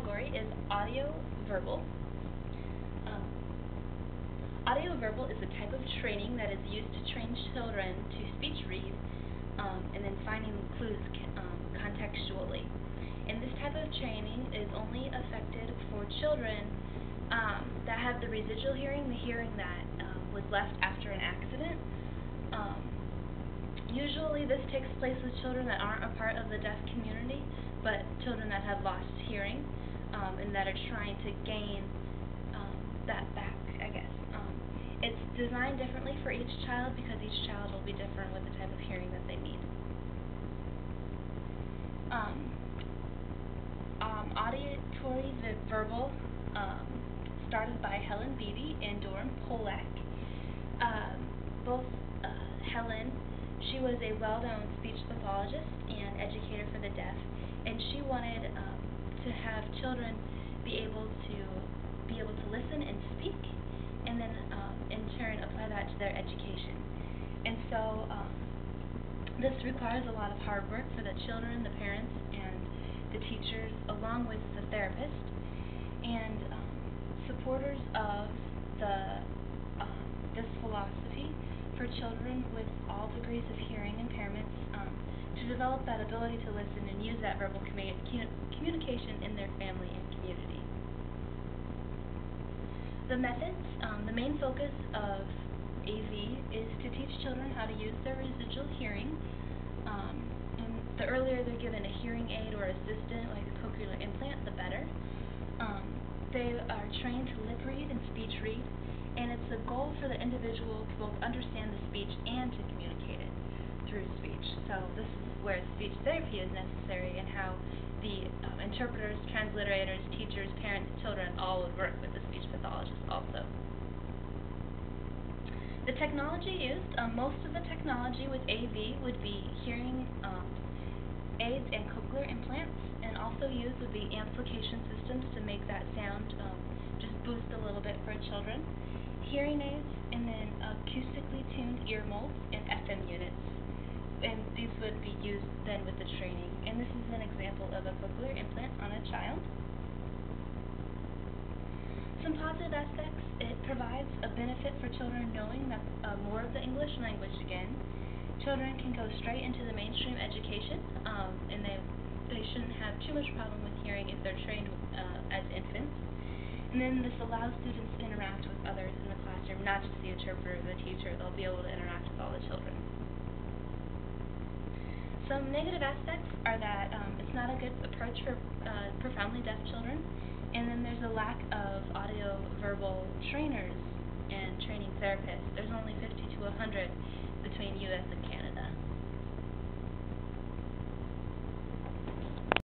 category is audio-verbal. Um, Audio-verbal is a type of training that is used to train children to speech read and then finding clues contextually. And this type of training is only affected for children that have the residual hearing, the hearing that was left after an accident. Usually this takes place with children that aren't a part of the deaf community, but children that have lost hearing and that are trying to gain that back, I guess. It's designed differently for each child because each child will be different with the type of hearing that they need. Auditory verbal started by Helen Beebe and Doran Polak. Both Helen, she was a well-known speech pathologist and educator for the deaf, and she wanted to have children be able to listen and speak, and then in turn apply that to their education. And so this requires a lot of hard work for the children, the parents, and the teachers, along with the therapist, and supporters of this philosophy for children with all degrees of hearing impairments to develop that ability to listen and use that verbal communication in their family and community. The methods, the main focus of AV is to teach children how to use their residual hearing. And the earlier they're given a hearing aid or assistant, like a cochlear implant, the better. They are trained to lip read and speech read, and it's a goal for the individual to both understand the speech and to communicate it through speech. So this is where speech therapy is necessary, and how the interpreters, translators, teachers, parents, children all would work with the speech pathologist also. The technology used, most of the technology with AV would be hearing aids and cochlear implants, and also used would be amplification systems to make that sound just boost a little bit for children, hearing aids, and then acoustically tuned ear molds and FM units. And these would be used then with the training. And this is an example of a cochlear implant on a child. Some positive aspects: it provides a benefit for children knowing that more of the English language again. Children can go straight into the mainstream education, and they shouldn't have too much problem with hearing if they're trained as infants. And then this allows students to interact with others in the classroom, not just the interpreter or the teacher. They'll be able to interact with all the children. Some negative aspects are that it's not a good approach for profoundly deaf children, and then there's a lack of audio-verbal trainers and training therapists. There's only 50 to 100 between U.S. and Canada.